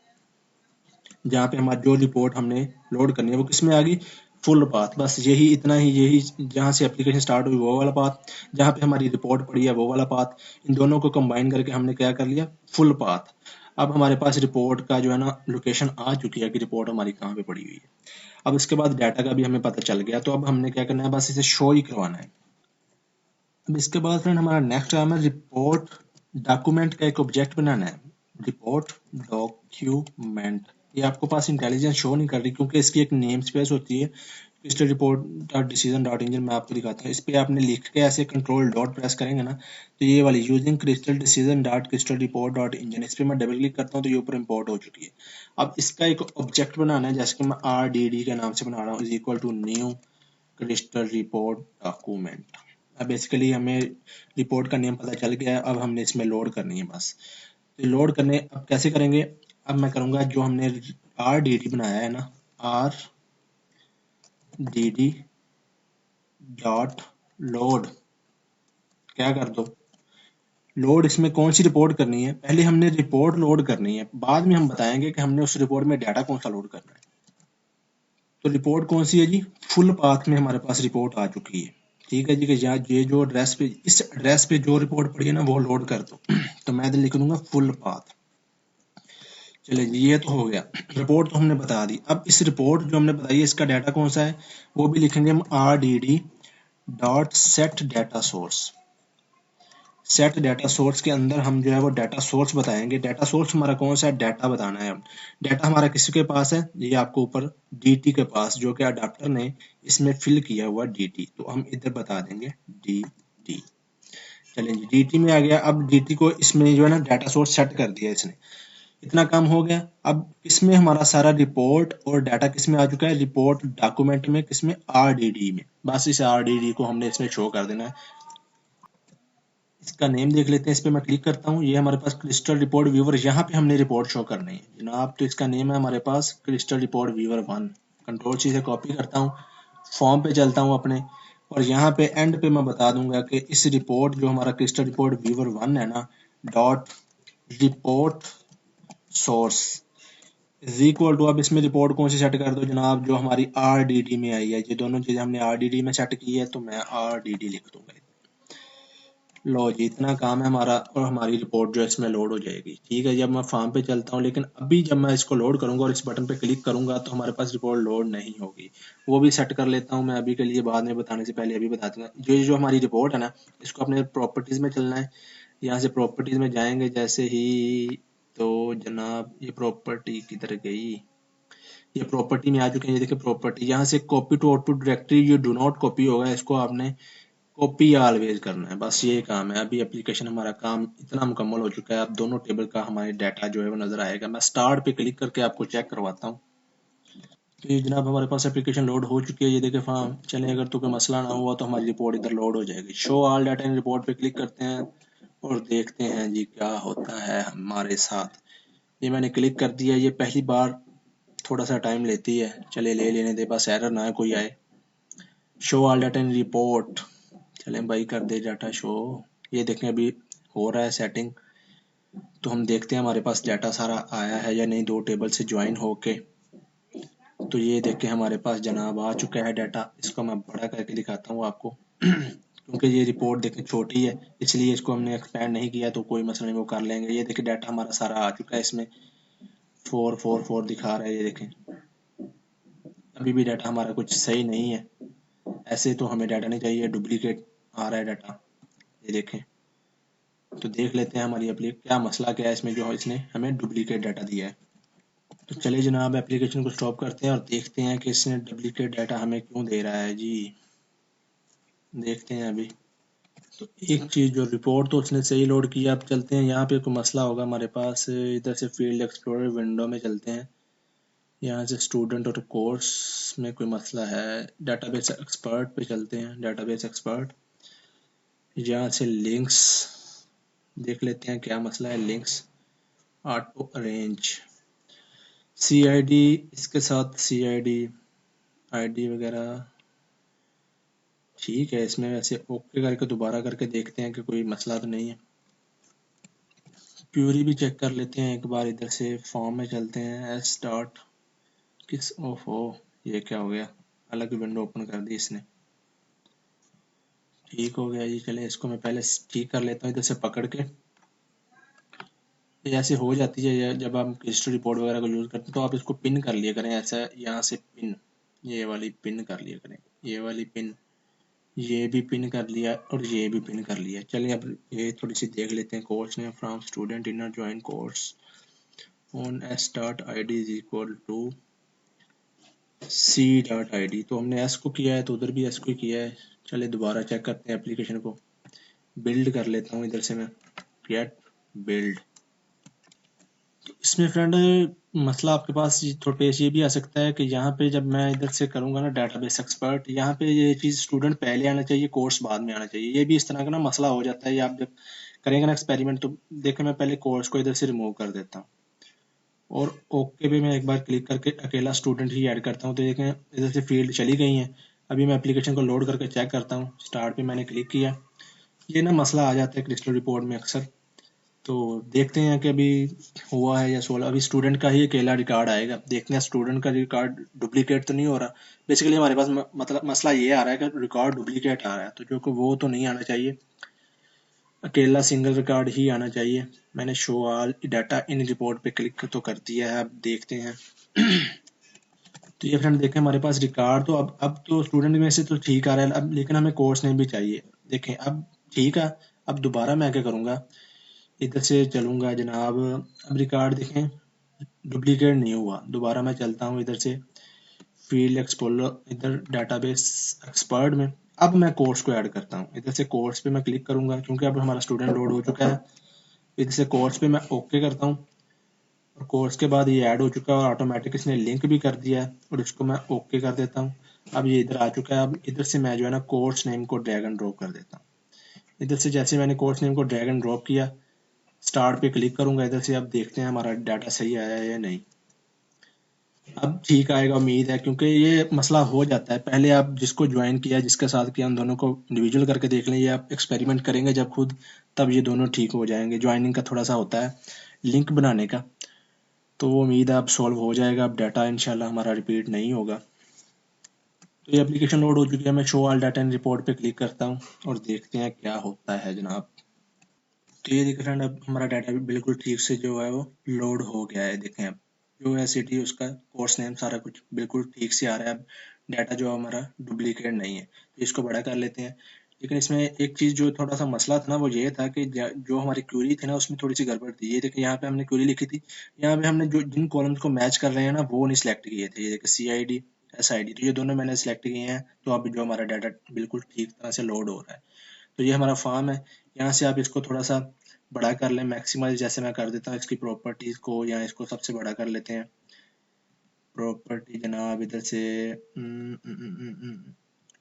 जहाँ पे हमारी जो रिपोर्ट हमने लोड करनी है वो किस में आ गई, फुल पाथ। बस यही इतना ही, यही जहाँ से एप्लीकेशन स्टार्ट हुई वो वाला पाथ, जहाँ पे हमारी रिपोर्ट पड़ी है वो वाला पाथ। इन दोनों को कंबाइन करके हमने क्या कर लिया, फुल पाथ। अब हमारे पास रिपोर्ट का जो है ना लोकेशन आ चुकी है कि रिपोर्ट हमारी कहाँ पे पड़ी हुई है। अब इसके बाद डाटा का भी हमें पता चल गया, तो अब हमने क्या करना है, बस इसे शो ही करवाना है। अब इसके बाद फ्रेंड हमारा नेक्स्ट काम है रिपोर्ट डॉक्यूमेंट का एक ऑब्जेक्ट बनाना है। रिपोर्ट डॉक्यूमेंट, ये आपको पास इंटेलिजेंस शो नहीं कर रही क्योंकि इसकी एक नेम स्पेस होती है, crystal report dot decision dot engine. मैं आपको दिखाता हूँ, इस पर आपने लिख के ऐसे कंट्रोल डॉट प्रेस करेंगे ना, तो ये वाली using crystal decision dot crystal report dot engine, इस पर मैं डबल क्लिक करता हूँ तो ये ऊपर इंपोर्ट हो चुकी है। अब इसका एक ऑब्जेक्ट बनाना है, जैसे कि मैं RDD के नाम से बना रहा हूँ, is equal to new crystal report document. अब बेसिकली हमें रिपोर्ट का नेम पता चल गया है, अब हमने इसमें लोड करनी है बस। तो लोड करने अब कैसे करेंगे, अब मैं करूँगा जो हमने RDD बनाया है ना, RDD डॉट लोड, क्या कर दो लोड। इसमें कौन सी रिपोर्ट करनी है, पहले हमने रिपोर्ट लोड करनी है, बाद में हम बताएंगे कि हमने उस रिपोर्ट में डाटा कौन सा लोड करना है। तो रिपोर्ट कौन सी है जी, फुल पाथ में हमारे पास रिपोर्ट आ चुकी है। ठीक है जी, कि यहाँ ये जो एड्रेस पे, इस एड्रेस पे जो रिपोर्ट पड़ी है ना वो लोड कर दो। तो मैं इधर लिख दूंगा फुल पाथ। चलिए जी, ये तो हो गया, रिपोर्ट तो हमने बता दी। अब इस रिपोर्ट जो हमने बताई है इसका डाटा कौन सा है, वो भी लिखेंगे हम RDD dot set data source. Set data source के अंदर हम जो है वो डाटा सोर्स बताएंगे। डाटा सोर्स हमारा कौन सा है, डाटा बताना है। अब डाटा हमारा किसके पास है, ये आपको ऊपर DT के पास, जो कि अडाप्टर ने इसमें फिल किया हुआ DT, तो हम इधर बता देंगे DT। चलें जी, DT में आ गया। अब DT को इसमें जो है ना डाटा सोर्स सेट कर दिया इसने, इतना काम हो गया। अब इसमें हमारा सारा रिपोर्ट और डाटा किस में आ चुका है, रिपोर्ट डॉक्यूमेंट में, किसमें, RDD में। बस इस RDD को हमने इसमें शो कर देना है। इसका नेम देख लेते हैं, इस पर मैं क्लिक करता हूँ, ये हमारे पास क्रिस्टल रिपोर्ट व्यूवर, यहाँ पे हमने रिपोर्ट शो करनी है जनाब। तो इसका नेम है हमारे पास crystal report viewer 1। Control C से कॉपी करता हूँ, फॉर्म पे चलता हूँ अपने, और यहाँ पे एंड पे मैं बता दूंगा कि इस रिपोर्ट जो हमारा क्रिस्टल रिपोर्ट व्यूवर 1 है ना, dot report source is equal to, अब इसमें रिपोर्ट कौन सी सेट कर दो जनाब, जो हमारी RDD में आई है। ये दोनों चीजें हमने RDD में सेट की है, तो मैं RDD लिख दूंगा। लो जी, इतना काम है हमारा और हमारी रिपोर्ट जो है इसमें लोड हो जाएगी। ठीक है, जब मैं फार्म पे चलता हूँ, लेकिन अभी जब मैं इसको लोड करूंगा और इस बटन पे क्लिक करूंगा तो हमारे पास रिपोर्ट लोड नहीं होगी। वो भी सेट कर लेता हूँ मैं अभी के लिए, बाद में बताने से पहले अभी बता दूंगा। जो हमारी रिपोर्ट है ना, इसको अपने प्रॉपर्टीज में चलना है। यहाँ से प्रॉपर्टीज में जाएंगे जैसे ही, तो जनाब ये प्रॉपर्टी किधर गई, ये प्रॉपर्टी में आ चुके हैं। ये देखिए प्रॉपर्टी, यहाँ से कॉपी टू आउटपुट डायरेक्टरी, ये डू नॉट कॉपी होगा, इसको आपने कॉपी ऑलवेज करना है, बस ये काम है। अभी एप्लीकेशन हमारा काम इतना मुकम्मल हो चुका है, अब दोनों टेबल का हमारे डाटा जो है वो नजर आएगा। मैं स्टार्ट पे क्लिक करके आपको चेक करवाता हूँ। तो ये जनाब हमारे पास एप्लीकेशन लोड हो चुकी है, ये देखे फार्म चले। अगर तो कोई मसला ना हुआ तो हमारी रिपोर्ट इधर लोड हो जाएगी। Show all data in report पे क्लिक करते हैं और देखते हैं जी क्या होता है हमारे साथ। ये मैंने क्लिक कर दिया। ये पहली बार थोड़ा सा टाइम लेती है, चले ले लेने दे, बस एरर ना कोई आए। Show all data in report, चलें भाई कर दे डाटा शो। ये देखें अभी हो रहा है सेटिंग। तो हम देखते हैं हमारे पास डाटा सारा आया है या नहीं दो टेबल से ज्वाइन होके। तो ये देखें हमारे पास जनाब आ चुका है डाटा। इसको मैं बड़ा करके दिखाता हूँ आपको क्योंकि ये रिपोर्ट देखें छोटी है, इसलिए इसको हमने एक्सपैंड नहीं किया। तो कोई मसला नहीं, वो कर लेंगे। ये देखें डाटा हमारा सारा आ चुका है, इसमें 444 दिखा रहा है। ये देखें अभी भी डाटा हमारा कुछ सही नहीं है। ऐसे तो हमें डाटा नहीं चाहिए, डुप्लीकेट आ रहा है डाटा। ये देखें, तो देख लेते हैं हमारी एप्लीकेशन क्या मसला क्या है इसमें जो इसने हमें डुप्लीकेट डाटा दिया है। तो चलिए जनाब एप्लीकेशन को स्टॉप करते हैं और देखते हैं कि इसने डुप्लीकेट डाटा हमें क्यों दे रहा है जी। देखते हैं अभी। तो एक चीज़ जो रिपोर्ट तो उसने सही लोड किया। अब चलते हैं यहाँ पे कोई मसला होगा हमारे पास। इधर से फील्ड एक्सप्लोरर विंडो में चलते हैं। यहाँ से स्टूडेंट और कोर्स में कोई मसला है। डाटाबेस एक्सपर्ट पे चलते हैं। डाटाबेस एक्सपर्ट, यहाँ से लिंक्स देख लेते हैं क्या मसला है। लिंक्स ऑटो अरेंज CID, इसके साथ CID ID वगैरह ठीक है। इसमें वैसे ओके करके दोबारा करके देखते हैं कि कोई मसला तो नहीं है। क्यूरी भी चेक कर लेते हैं एक बार। इधर से फॉर्म में चलते हैं। एस डॉट किस ओफो, ये क्या हो गया, अलग विंडो ओपन कर दी इसने। ठीक हो गया जी। चले इसको मैं पहले ठीक कर लेता हूँ इधर से पकड़ के। ये ऐसे हो जाती है जब आप हिस्ट्री रिपोर्ट वगैरह को यूज़ करते हैं तो आप इसको पिन कर लिया करें। ऐसा यहाँ से पिन, ये वाली पिन कर लिया करें। ये वाली पिन, ये भी पिन कर लिया और ये भी पिन कर लिया। चलिए अब ये थोड़ी सी देख लेते हैं। Course name from student inner join course on S dot I D is equal to C dot I D. तो हमने एस को किया है तो उधर भी एस को किया है। चलिए दोबारा चेक करते हैं एप्लीकेशन को। बिल्ड कर लेता हूँ इधर से मैं, गेट बिल्ड। तो इसमें फ्रेंड मसला आपके पास थोड़ा पेश ये भी आ सकता है कि यहाँ पे जब मैं इधर से करूँगा ना डाटाबेस एक्सपर्ट, यहाँ पे ये चीज़ स्टूडेंट पहले आना चाहिए, कोर्स बाद में आना चाहिए। ये भी इस तरह का ना मसला हो जाता है। ये आप जब करेंगे ना एक्सपेरिमेंट तो देखें, मैं पहले कोर्स को इधर से रिमूव कर देता हूँ और ओके पे मैं एक बार क्लिक करके अकेला स्टूडेंट ही ऐड करता हूँ। तो देखें इधर से फील्ड चली गई हैं। अभी मैं एप्लीकेशन को लोड करके चेक करता हूँ। स्टार्ट पे मैंने क्लिक किया। ये ना मसला आ जाता है क्रिस्टल रिपोर्ट में अक्सर। तो देखते हैं कि अभी हुआ है या 16। अभी स्टूडेंट का ही अकेला रिकॉर्ड आएगा। देखते हैं स्टूडेंट का रिकॉर्ड डुप्लीकेट तो नहीं हो रहा। बेसिकली हमारे पास मतलब मसला ये आ रहा है कि रिकॉर्ड डुप्लीकेट आ रहा है, तो जो कि वो तो नहीं आना चाहिए। अकेला सिंगल रिकॉर्ड ही आना चाहिए। मैंने show all data in report पे क्लिक तो कर दिया है। अब देखते हैं तो ये फ्रेंड देखें हमारे पास रिकॉर्ड तो अब तो स्टूडेंट में से तो ठीक आ रहा है अब, लेकिन हमें कोर्स नेम भी चाहिए। देखें अब ठीक है। अब दोबारा मैं क्या करूँगा, इधर से चलूँगा जनाब। अब रिकॉर्ड देखें डुप्लीकेट नहीं हुआ। दोबारा मैं चलता हूँ इधर से फील्ड एक्सप्लोरर, इधर डाटाबेस एक्सपर्ट में। अब मैं कोर्स को ऐड करता हूँ। इधर से कोर्स पे मैं क्लिक करूँगा क्योंकि अब हमारा स्टूडेंट लोड हो चुका है। इधर से कोर्स पे मैं ओके करता हूँ और कोर्स के बाद ये ऐड हो चुका है और ऑटोमेटिक इसने लिंक भी कर दिया है और इसको मैं ओके कर देता हूँ। अब ये इधर आ चुका है। अब इधर से मैं जो है ना कोर्स नेम को ड्रैग एंड ड्रॉप कर देता हूँ। इधर से जैसे मैंने कोर्स नेम को ड्रैग एंड ड्रॉप किया, स्टार्ट पे क्लिक करूंगा इधर से। अब देखते हैं हमारा डाटा सही आया है या नहीं। अब ठीक आएगा उम्मीद है, क्योंकि ये मसला हो जाता है। पहले आप जिसको ज्वाइन किया, जिसके साथ किया, उन दोनों को इंडिविजुअल करके देख लें। ये आप एक्सपेरिमेंट करेंगे जब खुद, तब ये दोनों ठीक हो जाएंगे। ज्वाइनिंग का थोड़ा सा होता है लिंक बनाने का, तो वो उम्मीद है अब सॉल्व हो जाएगा। अब डाटा इंशाल्लाह हमारा रिपीट नहीं होगा। तो ये एप्लीकेशन लोड हो चुकी है। मैं show all data in report पे क्लिक करता हूँ और देखते हैं क्या होता है जनाब। तो ये देखिए फ्रेंड, अब हमारा डाटा भी बिल्कुल ठीक से जो है वो लोड हो गया है। देखें अब जो है सिटी, उसका कोर्स नेम, सारा कुछ बिल्कुल ठीक से आ रहा है। अब डाटा जो हमारा डुप्लीकेट नहीं है। तो इसको बड़ा कर लेते हैं। लेकिन इसमें एक चीज़ जो थोड़ा सा मसला था ना, वो ये था कि जो हमारी क्यूरी थी ना, उसमें थोड़ी सी गड़बड़ थी। ये देखिए यहाँ पे हमने क्यूरी लिखी थी, यहाँ पे हमने जो जिन कॉलम्स को मैच कर रहे हैं ना, वो नहीं सिलेक्ट किए थे। ये देखिए CID SID, तो ये दोनों मैंने सिलेक्ट किए हैं। तो अब जो हमारा डाटा बिल्कुल ठीक तरह से लोड हो रहा है। तो ये हमारा फॉर्म है। यहाँ से आप इसको थोड़ा सा बड़ा कर लें, मैक्सिमाइज जैसे मैं कर देता हूँ इसकी प्रॉपर्टीज़ को, या इसको सबसे बड़ा कर लेते हैं। प्रॉपर्टी जनाब इधर से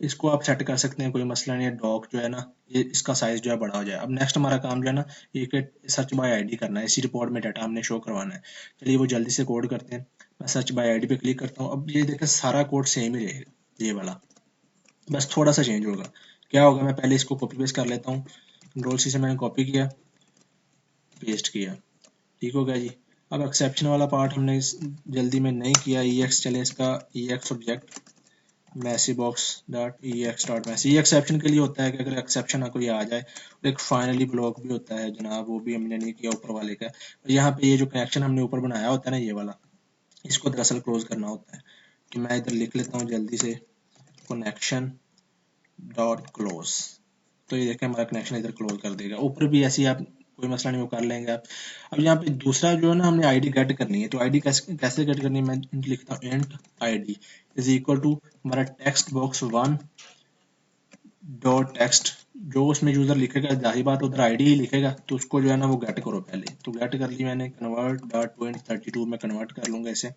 इसको आप सेट कर सकते हैं, कोई मसला नहीं है। डॉक जो है ना, ये इसका साइज जो है बड़ा हो जाए। अब नेक्स्ट हमारा काम जो है ना, ये सर्च बाय आईडी करना है। इसी रिपोर्ट में डाटा हमने शो करवाना है। चलिए वो जल्दी से कोड करते हैं। मैं सर्च बाय आईडी पे क्लिक करता हूँ। अब ये देखें सारा कोड सेम ही रहेगा, ये वाला, बस थोड़ा सा चेंज होगा। क्या होगा, मैं पहले इसको कॉपी पेस्ट कर लेता हूँ। कंट्रोल-C से मैंने कॉपी किया, पेस्ट किया, ठीक हो गया जी। अब एक्सेप्शन वाला पार्ट हमने जल्दी में नहीं किया। EX चले, इसका EX object message box dot EX dot message, ये एक्सेप्शन के लिए होता है कि अगर एक्सेप्शन कोई आ जाए। और एक फाइनली ब्लॉक भी होता है जनाब, वो भी हमने नहीं किया ऊपर वाले का। यहाँ पे ये जो कनेक्शन हमने ऊपर बनाया होता है ना, ये वाला, इसको दरअसल क्लोज करना होता है। तो मैं इधर लिख लेता हूँ जल्दी से, कनेक्शन डॉट क्लोज। तो ये देखें हमारा कनेक्शन इधर क्लोज कर देगा। ऊपर भी ऐसे ही आप, कोई मसला नहीं, वो कर लेंगे आप। अब यहाँ पे दूसरा जो है ना, हमने आईडी गेट करनी है। तो आईडी कैसे गेट करनी है, मैं लिखता हूँ int ID is equal to हमारा टेक्स्ट बॉक्स 1 डॉट टेक्स्ट। जो उसमें यूजर लिखेगा, जाहिर बात उधर आईडी ही लिखेगा, तो उसको जो है ना वो गेट करो पहले। तो गेट कर ली मैंने, कन्वर्ट डॉट 2032 में कन्वर्ट कर लूंगा इसे।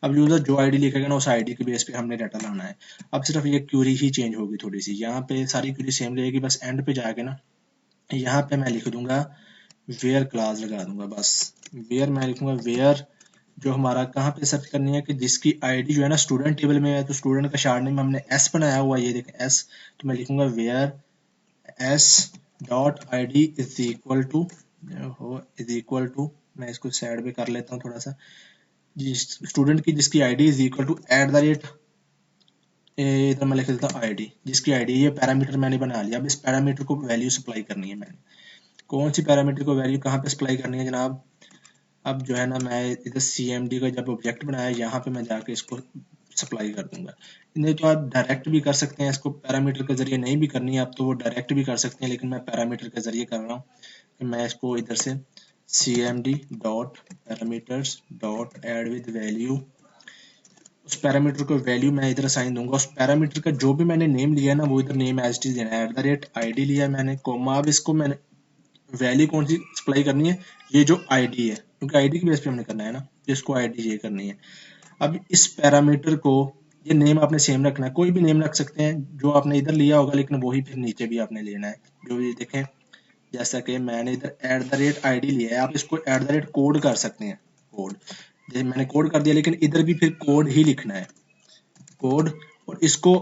अब यूजर जो आईडी लिखेगा ना, उस आईडी के बेस पे हमने डाटा लाना है। अब सिर्फ ये क्यूरी ही चेंज होगी थोड़ी सी, यहाँ पे सारी क्यूरी सेम रहेगी, बस एंड पे जाके ना यहाँ पे मैं लिख दूंगा वेयर क्लास लगा दूंगा। बस वेयर मैं लिखूंगा, वेयर जो हमारा कहाँ पे सर्च करनी है, कि जिसकी आईडी जो है ना स्टूडेंट टेबल में है। तो स्टूडेंट का शार्ट नेम हमने एस बनाया हुआ है, ये देखें एस। तो मैं लिखूंगा where S dot I D is equal to, मैं इसको साइड पे कर लेता हूँ थोड़ा सा, जिस स्टूडेंट की जिसकी ID is equal to at the rate, इधर मैं लिख देता हूँ आईडी, जिसकी आईडी, ये पैरामीटर मैंने बना लिया। अब इस पैरामीटर को वैल्यू सप्लाई करनी है मैंने। कौन सी पैरामीटर को वैल्यू कहाँ पे सप्लाई करनी है जनाब। अब जो है ना, मैं इधर CMD का जब ऑब्जेक्ट बनाया, यहाँ पे मैं जाके इसको सप्लाई कर दूंगा। नहीं तो आप डायरेक्ट भी कर सकते हैं, इसको पैरामीटर के जरिए नहीं भी करनी है आप तो वो डायरेक्ट भी कर सकते हैं, लेकिन मैं पैरामीटर के जरिए कर रहा हूँ। कि मैं इसको इधर से CMD dot parameters dot add with value, उस पैरामीटर को वैल्यू मैं इधर असाइन दूंगा। उस पैरामीटर का जो भी मैंने नेम लिया ना, वो इधर नेम एज इट इज देना है। @id लिया मैंने, कोमा। अब इसको मैंने वैल्यू कौन सी सप्लाई करनी है, ये जो आईडी है, क्योंकि आईडी के बेस पे हमने करना है ना, जिसको आईडी ये करनी है। अब इस पैरामीटर को, ये नेम आपने सेम रखना है, कोई भी नेम रख सकते हैं जो आपने इधर लिया होगा, लेकिन वही फिर नीचे भी आपने लेना है। जो ये देखें, जैसा कि मैंने इधर @id लिया है, आप इसको @कोड कर सकते हैं। कोड जैसे मैंने कोड कर दिया, लेकिन इधर भी फिर कोड ही लिखना है, कोड। और इसको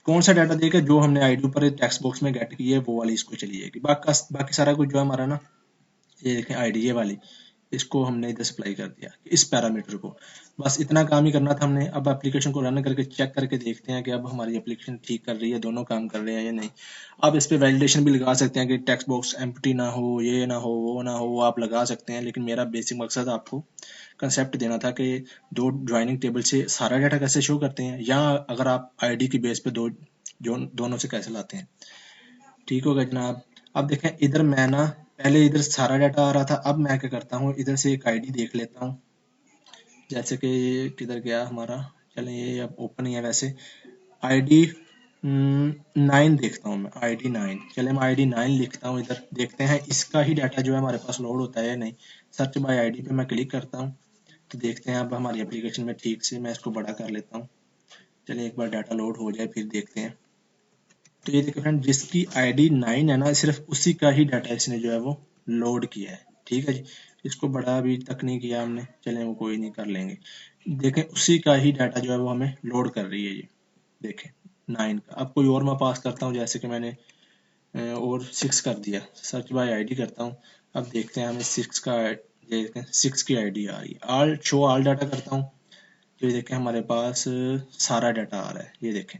कौन सा डाटा देगा, जो हमने आईडी पर टेक्स्ट बॉक्स में गेट की है, वो वाली इसको चली जाएगी। बाकी सारा कुछ जो है हमारा ना, ये देखें आईडी ये वाली, इसको हमने इधर सप्लाई कर दिया, इस पैरामीटर को। बस इतना काम ही करना था हमने। अब एप्लीकेशन को रन करके चेक करके देखते हैं कि अब हमारी एप्लीकेशन ठीक कर रही है, दोनों काम कर रहे हैं या नहीं। आप इस पे वैलिडेशन भी लगा सकते हैं कि टेक्स्ट बॉक्स एम्प्टी ना हो, ये ना हो, वो ना हो, वो आप लगा सकते हैं। लेकिन मेरा बेसिक मकसद आपको कंसेप्ट देना था कि दो ज्वाइनिंग टेबल से सारा डाटा कैसे शो करते हैं, या अगर आप आईडी की बेस पे दोनों से कैसे लाते हैं। ठीक होगा जनाब। अब देखें इधर मैं ना, पहले इधर सारा डाटा आ रहा था, अब मैं क्या करता हूँ, इधर से एक आईडी देख लेता हूँ। जैसे कि ये किधर गया हमारा, चलें ये अब ओपन ही है वैसे। आईडी 9 देखता हूँ मैं, आईडी 9। चले मैं आईडी 9 लिखता हूँ, इधर देखते हैं इसका ही डाटा जो है हमारे पास लोड होता है या नहीं। सर्च बाय आईडी पे मैं क्लिक करता हूँ, तो देखते हैं अब हमारी एप्लीकेशन में ठीक से। मैं इसको बड़ा कर लेता हूँ। चलिए एक बार डाटा लोड हो जाए फिर देखते हैं। तो ये देखिए फ्रेंड, जिसकी आईडी 9 है ना, सिर्फ उसी का ही डाटा इसने जो है वो लोड किया है। ठीक है जी, इसको बड़ा अभी तक नहीं किया हमने, चलें वो कोई नहीं, कर लेंगे। देखें उसी का ही डाटा जो है वो हमें लोड कर रही है ये, देखें 9 का। अब कोई और मैं पास करता हूँ, जैसे कि मैंने और 6 कर दिया, सर्च बाय आईडी करता हूँ। अब देखते हैं हमें 6 का, देखें 6 की आईडी आ रही है। शो ऑल डाटा करता हूँ, तो ये देखें हमारे पास सारा डाटा आ रहा है, ये देखें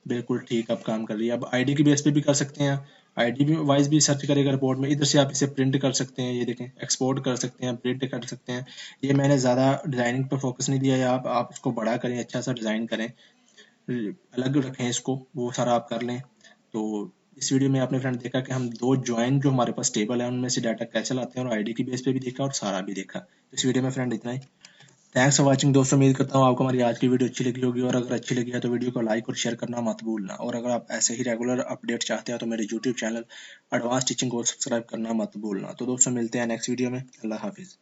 बिल्कुल ठीक अब काम कर रही है। अब आईडी की बेस पे भी कर सकते हैं, आईडी भी वाइज भी सर्च करेगा रिपोर्ट में। इधर से आप इसे प्रिंट कर सकते हैं, ये देखें एक्सपोर्ट कर सकते हैं, प्रिंट कर सकते हैं। ये मैंने ज़्यादा डिज़ाइनिंग पर फोकस नहीं दिया है। आप इसको बड़ा करें, अच्छा सा डिज़ाइन करें, अलग रखें इसको, वो सारा आप कर लें। तो इस वीडियो में आपने फ्रेंड देखा कि हम दो ज्वाइन जो हमारे पास टेबल है उनमें से डाटा कैसे लाते हैं, और आईडी की बेस पे भी देखा और सारा भी देखा। इस वीडियो में फ्रेंड इतना ही। थैंक्स फॉर वॉचिंग दोस्तों, उम्मीद करता हूँ आपको हमारी आज की वीडियो अच्छी लगी होगी, और अगर अच्छी लगी है तो वीडियो को लाइक और शेयर करना मत भूलना। और अगर आप ऐसे ही रेगुलर अपडेट चाहते हैं तो मेरे यूट्यूब चैनल एडवांस टीचिंग को सब्सक्राइब करना मत भूलना। तो दोस्तों मिलते हैं नेक्स्ट वीडियो में। अल्लाह हाफिज़।